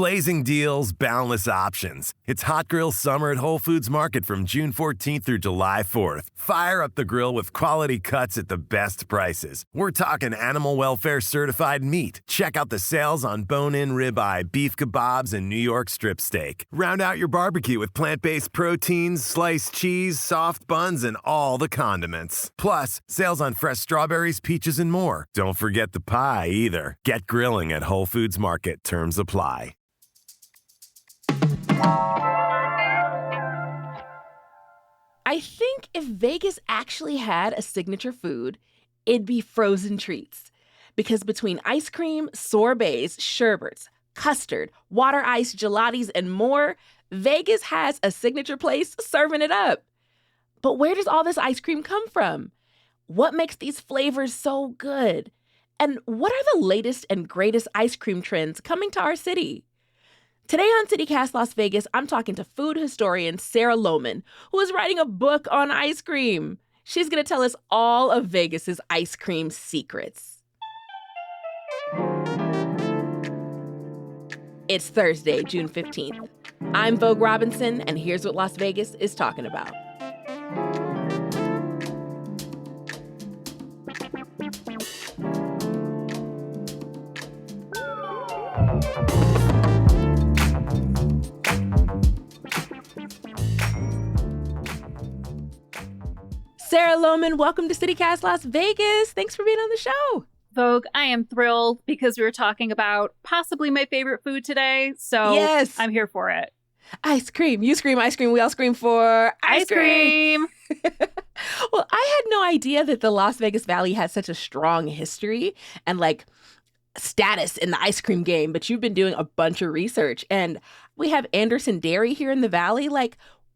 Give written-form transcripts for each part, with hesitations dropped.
Blazing deals, boundless options. It's Hot Grill Summer at Whole Foods Market from June 14th through July 4th. Fire up the grill with quality cuts at the best prices. We're talking animal welfare certified meat. Check out the sales on bone-in ribeye, beef kebabs, and New York strip steak. Round out your barbecue with plant-based proteins, sliced cheese, soft buns, and all the condiments. Plus, sales on fresh strawberries, peaches, and more. Don't forget the pie either. Get grilling at Whole Foods Market. Terms apply. I think if Vegas actually had a signature food, it'd be frozen treats. Because between ice cream, sorbets, sherbets, custard, water ice, gelatis, and more, Vegas has a signature place serving it up. But where does all this ice cream come from? What makes these flavors so good? And what are the latest and greatest ice cream trends coming to our city? Today on CityCast Las Vegas, I'm talking to food historian Sarah Lohman, who is writing a book on ice cream. She's going to tell us all of Vegas's ice cream secrets. It's Thursday, June 15th. I'm Vogue Robinson, and here's what Las Vegas is talking about. Sarah Lohman, welcome to CityCast Las Vegas. Thanks for being on the show. Vogue, I am thrilled because we were talking about possibly my favorite food today. So yes, I'm here for it. Ice cream. You scream ice cream. We all scream for ice cream. Well, I had no idea that the Las Vegas Valley had such a strong history and status in the ice cream game, but you've been doing a bunch of research. And we have Anderson Dairy here in the Valley.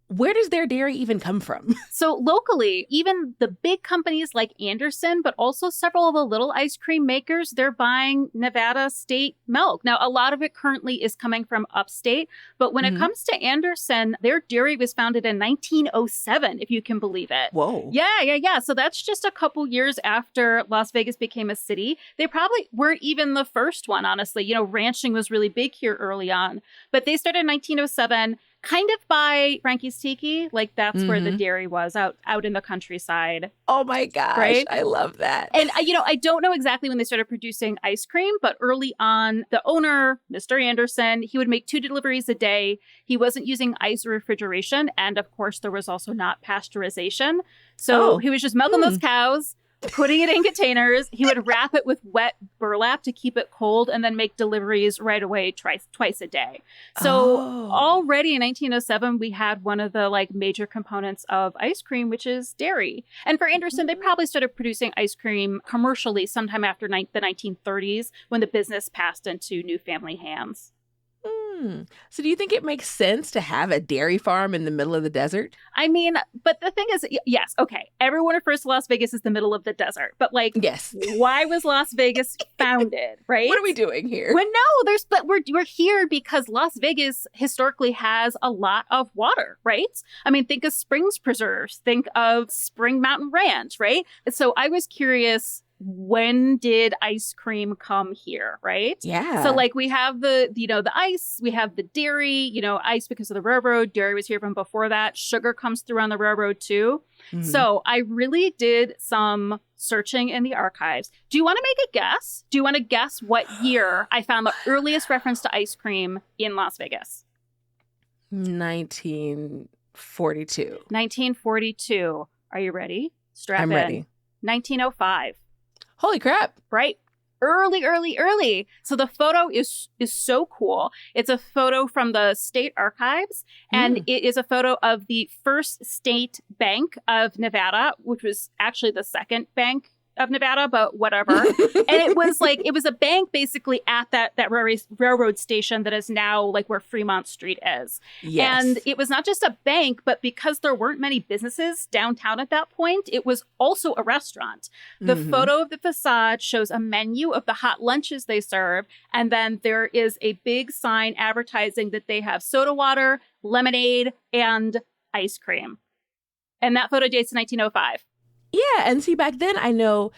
Where does their dairy even come from? So locally, even the big companies like Anderson, but also several of the little ice cream makers, they're buying Nevada state milk. Now, a lot of it currently is coming from upstate. But when it comes to Anderson, their dairy was founded in 1907, if you can believe it. Whoa. Yeah. So that's just a couple years after Las Vegas became a city. They probably weren't even the first one, honestly. Ranching was really big here early on. But they started in 1907. Kind of by Frankie's Tiki, that's where the dairy was, out in the countryside. Oh my gosh, right? I love that. And I don't know exactly when they started producing ice cream, but early on, the owner, Mr. Anderson, he would make 2 deliveries a day. He wasn't using ice or refrigeration, and of course, there was also not pasteurization. So he was just milking those cows, putting it in containers. He would wrap it with wet burlap to keep it cold and then make deliveries right away twice a day. So already in 1907, we had one of the major components of ice cream, which is dairy. And for Anderson, they probably started producing ice cream commercially sometime after the 1930s when the business passed into new family hands. So do you think it makes sense to have a dairy farm in the middle of the desert? I mean, but the thing is, yes, okay. Everyone refers to Las Vegas as the middle of the desert. But yes, why was Las Vegas founded, right? What are we doing here? Well, no, but we're here because Las Vegas historically has a lot of water, right? I mean, think of Springs Preserves, think of Spring Mountain Ranch, right? So I was curious, when did ice cream come here, right? Yeah. So we have the ice, we have the dairy, ice because of the railroad. Dairy was here from before that. Sugar comes through on the railroad too. So I really did some searching in the archives. Do you want to make a guess? Do you want to guess what year I found the earliest reference to ice cream in Las Vegas? 1942. 1942. Are you ready? Strap in. I'm ready. 1905. Holy crap. Right? Early. So the photo is so cool. It's a photo from the state archives, and it is a photo of the first state bank of Nevada, which was actually the second bank of Nevada, but whatever. And it was a bank basically at that railroad station that is now where Fremont Street is. Yes. And it was not just a bank, but because there weren't many businesses downtown at that point, it was also a restaurant. The photo of the facade shows a menu of the hot lunches they serve. And then there is a big sign advertising that they have soda water, lemonade, and ice cream. And that photo dates to 1905. Yeah, and see, back then I know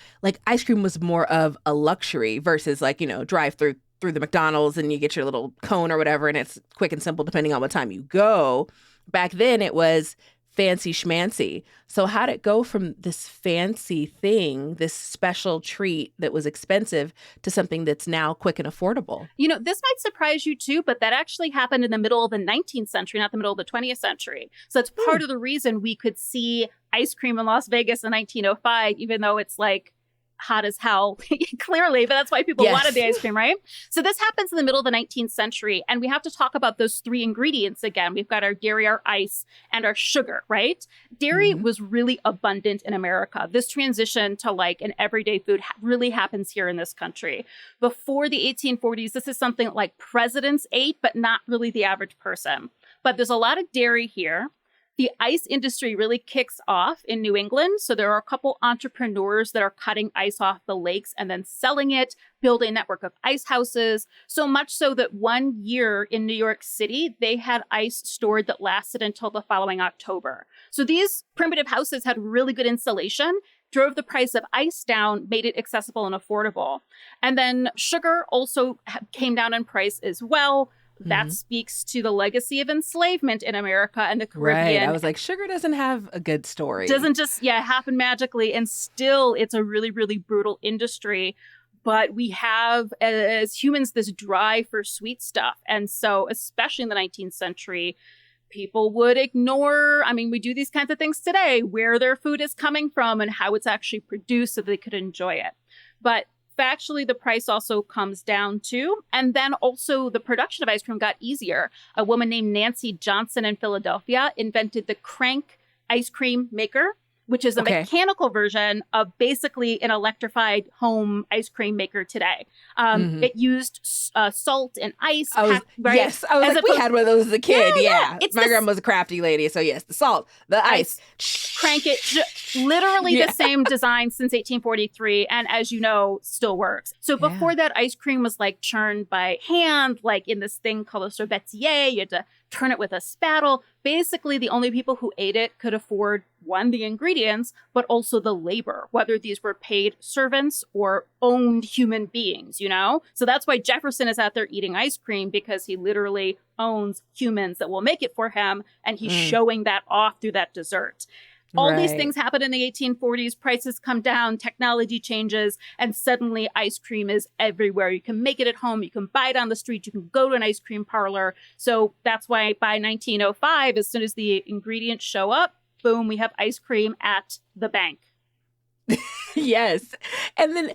ice cream was more of a luxury versus drive-through through the McDonald's and you get your little cone or whatever, and it's quick and simple depending on what time you go. Back then it was fancy schmancy. So how'd it go from this fancy thing, this special treat that was expensive, to something that's now quick and affordable? You know, this might surprise you too, but that actually happened in the middle of the 19th century, not the middle of the 20th century. So it's part of the reason we could see ice cream in Las Vegas in 1905, even though it's like hot as hell, clearly, but that's why people wanted the ice cream, right? So this happens in the middle of the 19th century, and we have to talk about those three ingredients again. We've got our dairy, our ice, and our sugar, right? Dairy was really abundant in America. This transition to like an everyday food really happens here in this country. Before the 1840s, this is something like presidents ate, but not really the average person. But there's a lot of dairy here. The ice industry really kicks off in New England. So there are a couple entrepreneurs that are cutting ice off the lakes and then selling it, building a network of ice houses. So much so that one year in New York City, they had ice stored that lasted until the following October. So these primitive houses had really good insulation, drove the price of ice down, made it accessible and affordable. And then sugar also came down in price as well. That speaks to the legacy of enslavement in America and the Caribbean. Right. I was like, sugar doesn't have a good story. Doesn't just, happen magically. And still, it's a really, really brutal industry. But we have, as humans, this drive for sweet stuff. And so, especially in the 19th century, people would ignore, we do these kinds of things today, where their food is coming from and how it's actually produced so they could enjoy it. But factually, the price also comes down too. And then also the production of ice cream got easier. A woman named Nancy Johnson in Philadelphia invented the crank ice cream maker, which is a mechanical version of basically an electrified home ice cream maker today. It used salt and ice. Yes, I was like, we had one of those as a kid. Yeah. My grandma was a crafty lady. So yes, the salt, the ice. Crank it. Literally the same design since 1843. And as you know, still works. So before that, ice cream was like churned by hand, like in this thing called a sorbetier. You had to turn it with a spattle. Basically, the only people who ate it could afford, one, the ingredients, but also the labor, whether these were paid servants or owned human beings, you know? So that's why Jefferson is out there eating ice cream, because he literally owns humans that will make it for him, and he's showing that off through that dessert. All these things happen in the 1840s. Prices come down, technology changes, and suddenly ice cream is everywhere. You can make it at home. You can buy it on the street. You can go to an ice cream parlor. So that's why by 1905, as soon as the ingredients show up, boom, we have ice cream at the bank. Yes. And then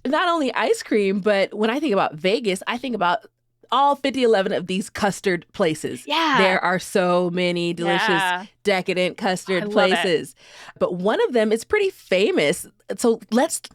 not only ice cream, but when I think about Vegas, I think about all 5011 of these custard places. Yeah. There are so many delicious, decadent custard places. But one of them is pretty famous. So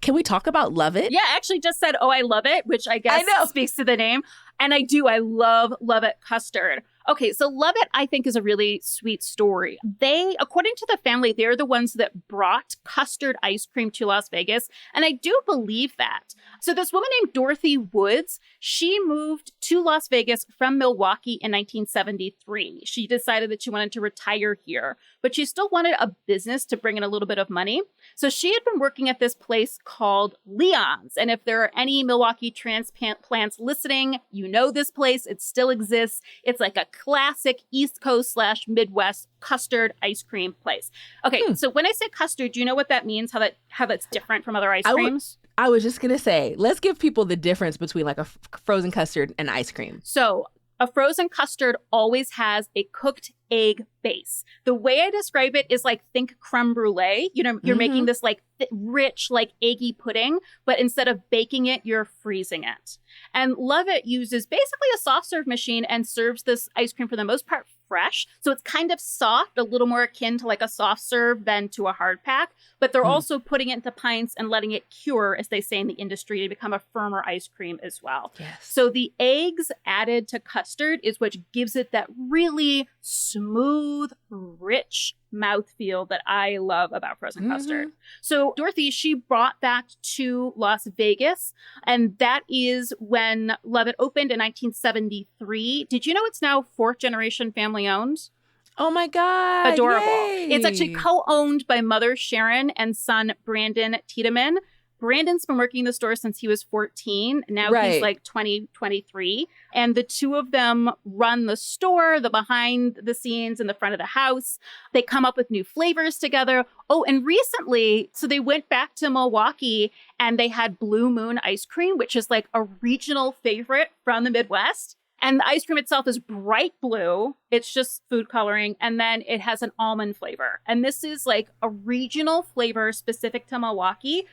can we talk about Love It? Yeah, I actually just said, oh, I love it, which I guess speaks to the name. And I love It custard. Okay, so Love It, I think, is a really sweet story. They, according to the family, they're the ones that brought custard ice cream to Las Vegas. And I do believe that. So this woman named Dorothy Woods, she moved to Las Vegas from Milwaukee in 1973. She decided that she wanted to retire here, but she still wanted a business to bring in a little bit of money. So she had been working at this place called Leon's. And if there are any Milwaukee transplant plants listening, you know this place. It still exists. It's like a classic East Coast / Midwest custard ice cream place. Okay, so when I say custard, do you know what that means? How that's different from other ice creams? I was just going to say, let's give people the difference between like a frozen custard and ice cream. So a frozen custard always has a cooked egg base. The way I describe it is like, think creme brulee. You know, you're making this like rich, like eggy pudding, but instead of baking it, you're freezing it. And Love It uses basically a soft serve machine and serves this ice cream for the most part fresh. So it's kind of soft, a little more akin to like a soft serve than to a hard pack. But they're also putting it into pints and letting it cure, as they say in the industry, to become a firmer ice cream as well. Yes. So the eggs added to custard is what gives it that really smooth, rich mouthfeel that I love about frozen custard. So Dorothy, she brought that to Las Vegas, and that is when Love It opened in 1973. Did you know it's now 4th generation family owned? Oh my God. Adorable. Yay. It's actually co-owned by mother Sharon and son Brandon Tiedemann. Brandon's been working in the store since he was 14. Now Right. he's like 20, 23. And the two of them run the store, the behind the scenes and the front of the house. They come up with new flavors together. Oh, and recently, so they went back to Milwaukee and they had Blue Moon ice cream, which is like a regional favorite from the Midwest. And the ice cream itself is bright blue. It's just food coloring. And then it has an almond flavor. And this is like a regional flavor specific to Milwaukee.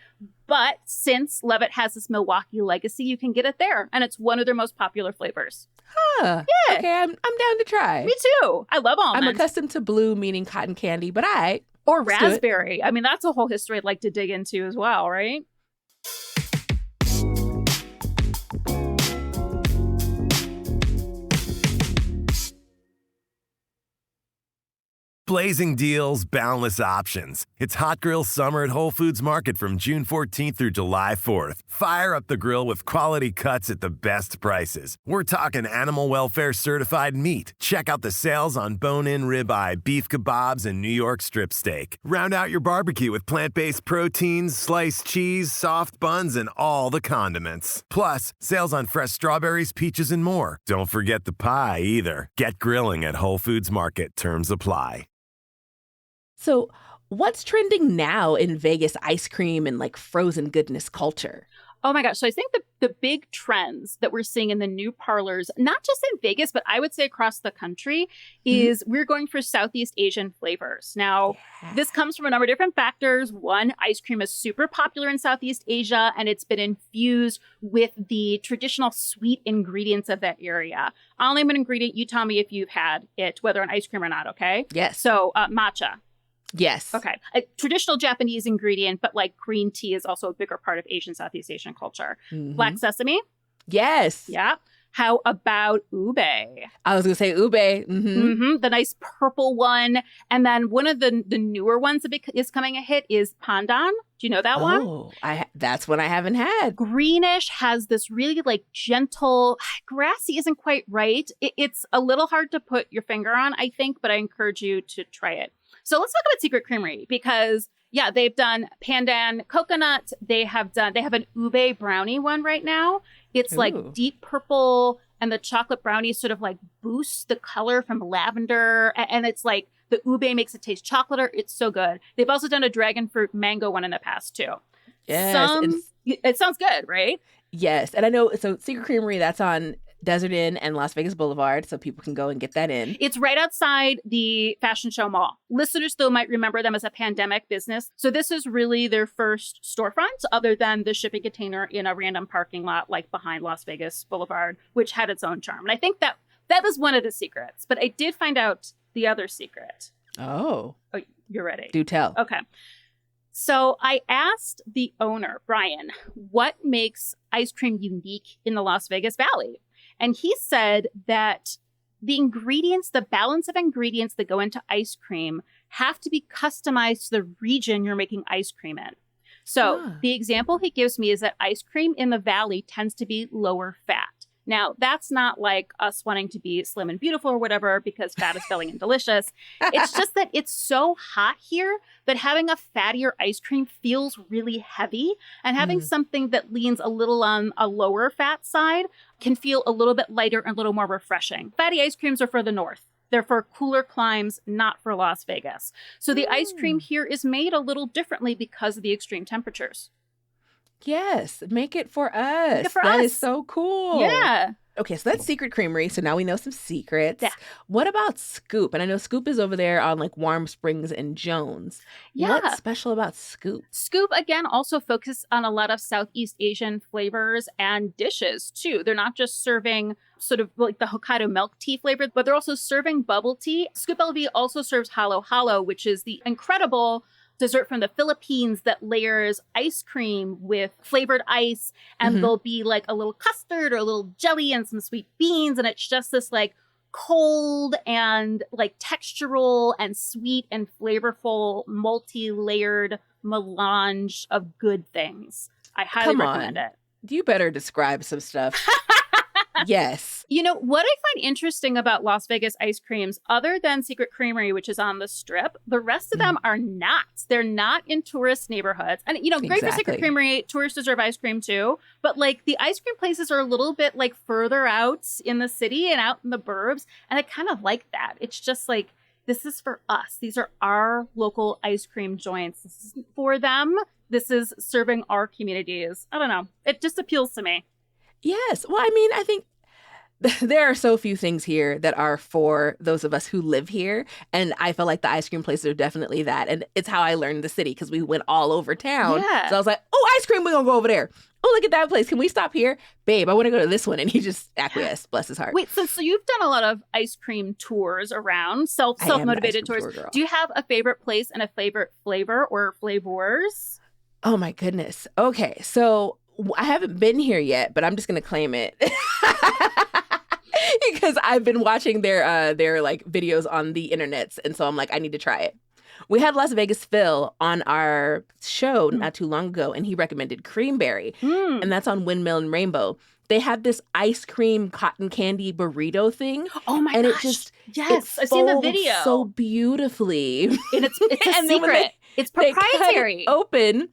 But since Levitt has this Milwaukee legacy, you can get it there. And it's one of their most popular flavors. Huh. Yeah. Okay, I'm down to try. Me too. I love almonds. I'm accustomed to blue, meaning cotton candy, but I or let's do it. raspberry. I mean, that's a whole history I'd like to dig into as well, right? Blazing deals, boundless options. It's Hot Grill Summer at Whole Foods Market from June 14th through July 4th. Fire up the grill with quality cuts at the best prices. We're talking animal welfare certified meat. Check out the sales on bone-in ribeye, beef kebabs, and New York strip steak. Round out your barbecue with plant-based proteins, sliced cheese, soft buns, and all the condiments. Plus, sales on fresh strawberries, peaches, and more. Don't forget the pie either. Get grilling at Whole Foods Market. Terms apply. So, what's trending now in Vegas ice cream and like frozen goodness culture? Oh my gosh. So I think the big trends that we're seeing in the new parlors, not just in Vegas, but I would say across the country, is we're going for Southeast Asian flavors. Now, this comes from a number of different factors. One, ice cream is super popular in Southeast Asia, and it's been infused with the traditional sweet ingredients of that area. I'll name an ingredient. You tell me if you've had it, whether on ice cream or not, okay? Yes. So matcha. Yes. Okay. A traditional Japanese ingredient, but like green tea is also a bigger part of Asian, Southeast Asian culture. Mhm. Black sesame. Yes. Yeah. How about ube? I was going to say ube. The nice purple one. And then one of the newer ones that is coming a hit is pandan. Do you know that one? Oh, that's one I haven't had. Greenish, has this really like gentle, grassy isn't quite right. It's a little hard to put your finger on, I think, but I encourage you to try it. So let's talk about Secret Creamery because, yeah, they've done pandan coconut. They have an ube brownie one right now. It's like deep purple, and the chocolate brownie sort of like boosts the color from lavender. And it's like the ube makes it taste chocolate. It's so good. They've also done a dragon fruit mango one in the past, too. Yes. It sounds good, right? Yes. And I know, so Secret Creamery, that's on Desert Inn and Las Vegas Boulevard, so people can go and get that in. It's right outside the Fashion Show Mall. Listeners, though, might remember them as a pandemic business. So this is really their first storefront, other than the shipping container in a random parking lot like behind Las Vegas Boulevard, which had its own charm. And I think that was one of the secrets. But I did find out the other secret. Oh, you're ready. do tell. Okay. So I asked the owner, Brian, what makes ice cream unique in the Las Vegas Valley? And he said that the ingredients, the balance of ingredients that go into ice cream have to be customized to the region you're making ice cream in. So the example he gives me is that ice cream in the valley tends to be lower fat. Now, that's not like us wanting to be slim and beautiful or whatever, because fat is filling and delicious. It's just that it's so hot here that having a fattier ice cream feels really heavy. And having something that leans a little on a lower fat side can feel a little bit lighter and a little more refreshing. Fatty ice creams are for the north. They're for cooler climes, not for Las Vegas. So the ice cream here is made a little differently because of the extreme temperatures. Yes, make it for us. Make it for That us. is so cool. Yeah. Okay, so that's Secret Creamery. So now we know some secrets. Yeah. What about Scoop? And I know Scoop is over there on like Warm Springs and Jones. Yeah. What's special about Scoop? Scoop, again, also focuses on a lot of Southeast Asian flavors and dishes, too. They're not just serving sort of like the Hokkaido milk tea flavor, but they're also serving bubble tea. Scoop LV also serves halo halo, which is the incredible dessert from the Philippines that layers ice cream with flavored ice, and there'll be like a little custard or a little jelly and some sweet beans, and it's just this like cold and like textural and sweet and flavorful multi-layered melange of good things. I highly recommend it. You better describe some stuff. Yes. You know, what I find interesting about Las Vegas ice creams, other than Secret Creamery, which is on the Strip, the rest of them are not. They're not in tourist neighborhoods. And, you know, great for Secret Creamery. Tourists deserve ice cream too. But like the ice cream places are a little bit like further out in the city and out in the burbs. And I kind of like that. It's just like, this is for us. These are our local ice cream joints. This is for them. This is serving our communities. I don't know. It just appeals to me. Yes. Well, I mean, I think there are so few things here that are for those of us who live here. And I feel like the ice cream places are definitely that. And it's how I learned the city because we went all over town. Yeah. So I was like, oh, ice cream, we're going to go over there. Oh, look at that place. Can we stop here? Babe, I want to go to this one. And he just acquiesced. Bless his heart. Wait, so you've done a lot of ice cream tours around, self-motivated tours. Do you have a favorite place and a favorite flavor or flavors? Oh, my goodness. Okay. So I haven't been here yet, but I'm just going to claim it. Because I've been watching their like videos on the internets. And so I'm like, I need to try it. We had Las Vegas Phil on our show not too long ago, and he recommended Creamberry. And that's on Windmill and Rainbow. They have this ice cream cotton candy burrito thing. Oh my gosh. Yes, I've seen the video. So beautifully. And it's a secret. It's proprietary. They cut it open.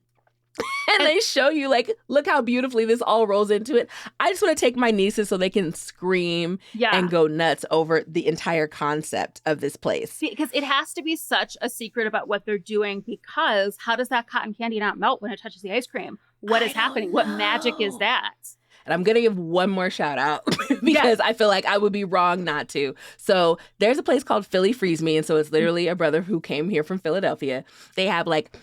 And they show you, like, look how beautifully this all rolls into it. I just want to take my nieces so they can scream and go nuts over the entire concept of this place. Because it has to be such a secret about what they're doing, because how does that cotton candy not melt when it touches the ice cream? What is happening? What magic is that? And I'm going to give one more shout out because I feel like I would be wrong not to. So there's a place called Philly Freeze Me. And so it's literally a brother who came here from Philadelphia. They have like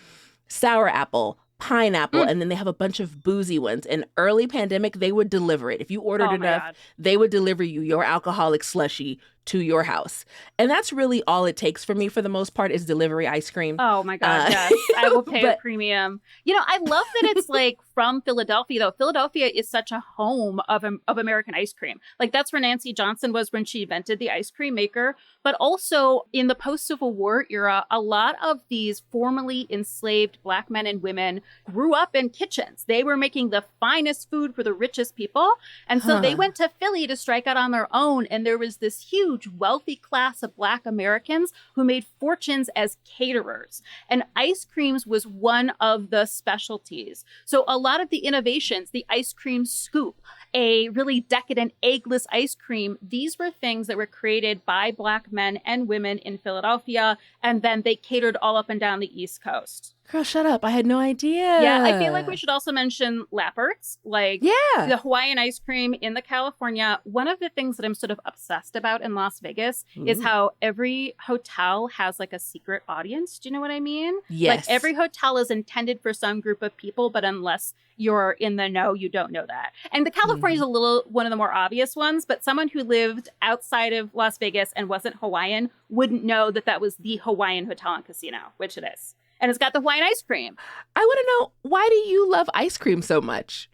sour apple, pineapple, and then they have a bunch of boozy ones. In early pandemic, they would deliver it. If you ordered enough, they would deliver you your alcoholic slushie to your house. And that's really all it takes for me, for the most part, is delivery ice cream. Oh my God, yes. I will pay a premium. You know, I love that it's like from Philadelphia, though. Philadelphia is such a home of American ice cream. Like that's where Nancy Johnson was when she invented the ice cream maker. But also in the post-Civil War era, a lot of these formerly enslaved Black men and women grew up in kitchens. They were making the finest food for the richest people. And so they went to Philly to strike out on their own. And there was this huge wealthy class of Black Americans who made fortunes as caterers. And ice creams was one of the specialties. So a lot of the innovations, the ice cream scoop, a really decadent eggless ice cream, these were things that were created by Black men and women in Philadelphia. And then they catered all up and down the East Coast. Girl, shut up. I had no idea. Yeah, I feel like we should also mention Lappert's, like the Hawaiian ice cream in the California. One of the things that I'm sort of obsessed about in Las Vegas is how every hotel has like a secret audience. Do you know what I mean? Yes. Like every hotel is intended for some group of people, but unless you're in the know, you don't know that. And the California is a little one of the more obvious ones, but someone who lived outside of Las Vegas and wasn't Hawaiian wouldn't know that that was the Hawaiian Hotel and Casino, which it is. And it's got the Hawaiian ice cream. I want to know, why do you love ice cream so much?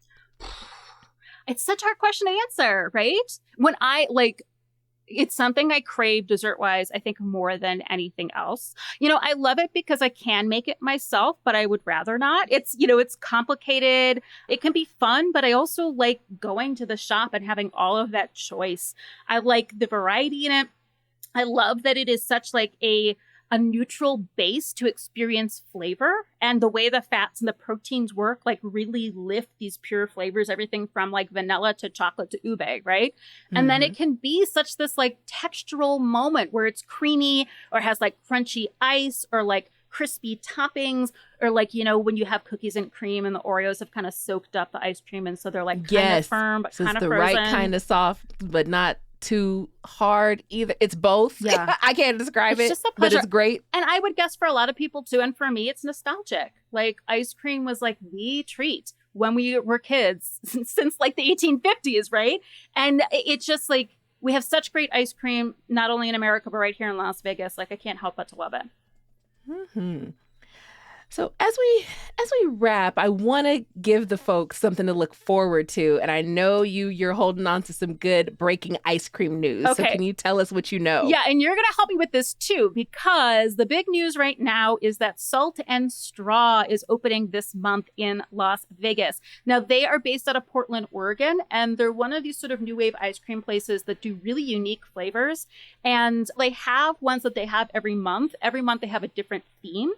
It's such a hard question to answer, right? When it's something I crave dessert-wise, I think, more than anything else. You know, I love it because I can make it myself, but I would rather not. It's, you know, it's complicated. It can be fun, but I also like going to the shop and having all of that choice. I like the variety in it. I love that it is such like a neutral base to experience flavor, and the way the fats and the proteins work, like really lift these pure flavors, everything from like vanilla to chocolate to ube, right? And then it can be such this like textural moment where it's creamy or has like crunchy ice or like crispy toppings, or like, you know, when you have cookies and cream and the Oreos have kind of soaked up the ice cream, and so they're like kind of firm but kind of frozen. It's the right kind of soft, but not too hard either. It's both. Yeah. I can't describe it, just a pleasure. But it's great. And I would guess for a lot of people too, and for me, it's nostalgic. Like ice cream was like the treat when we were kids since like the 1850s, right? And it's just like, we have such great ice cream, not only in America, but right here in Las Vegas. Like I can't help but to love it. So as we wrap, I want to give the folks something to look forward to, and I know you're holding on to some good breaking ice cream news. Okay. So can you tell us what you know? Yeah, and you're going to help me with this too, because the big news right now is that Salt and Straw is opening this month in Las Vegas. Now, they are based out of Portland, Oregon, and they're one of these sort of new wave ice cream places that do really unique flavors. And they have ones that they have every month. Every month they have a different theme.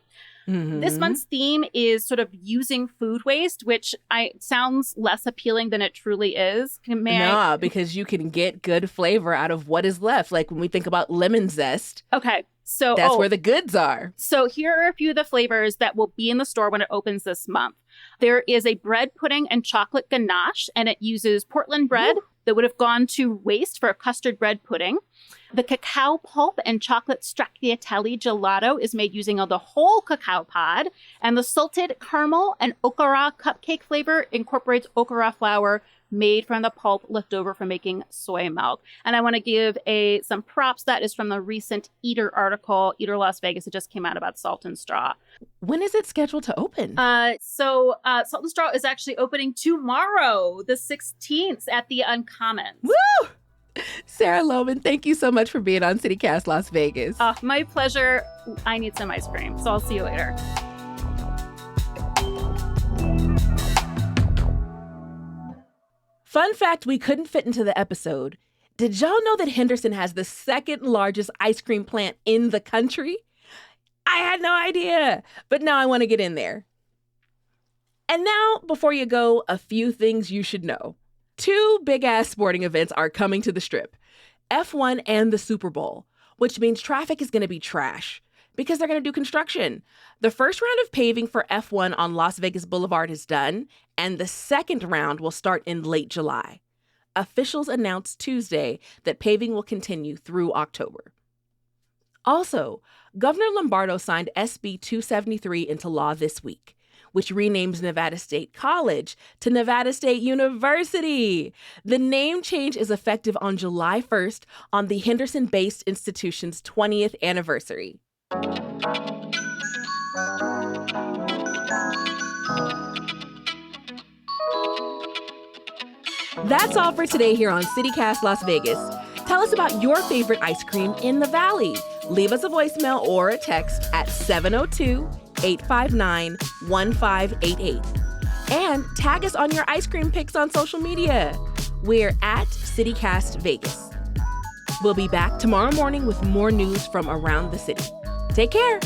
Mm-hmm. This month's theme is sort of using food waste, which sounds less appealing than it truly is. Because you can get good flavor out of what is left. Like when we think about lemon zest. Okay. So that's where the goods are. So here are a few of the flavors that will be in the store when it opens this month. There is a bread pudding and chocolate ganache, and it uses Portland bread that would have gone to waste for a custard bread pudding. The cacao pulp and chocolate stracciatelli gelato is made using the whole cacao pod, and the salted caramel and okara cupcake flavor incorporates okara flour made from the pulp left over from making soy milk. And I want to give some props. That is from the recent Eater article, Eater Las Vegas. It just came out about Salt and Straw. When is it scheduled to open? Salt and Straw is actually opening tomorrow, the 16th, at the Uncommons. Woo! Sarah Lohman, thank you so much for being on CityCast Las Vegas. My pleasure. I need some ice cream, so I'll see you later. Fun fact we couldn't fit into the episode. Did y'all know that Henderson has the second largest ice cream plant in the country? I had no idea, but now I want to get in there. And now, before you go, a few things you should know. 2 big-ass sporting events are coming to the Strip, F1 and the Super Bowl, which means traffic is going to be trash because they're going to do construction. The first round of paving for F1 on Las Vegas Boulevard is done, and the second round will start in late July. Officials announced Tuesday that paving will continue through October. Also, Governor Lombardo signed SB 273 into law this week, which renames Nevada State College to Nevada State University. The name change is effective on July 1st on the Henderson-based institution's 20th anniversary. That's all for today here on CityCast Las Vegas. Tell us about your favorite ice cream in the Valley. Leave us a voicemail or a text at 702-859-1588. And tag us on your ice cream pics on social media. We're at CityCast Vegas. We'll be back tomorrow morning with more news from around the city. Take care.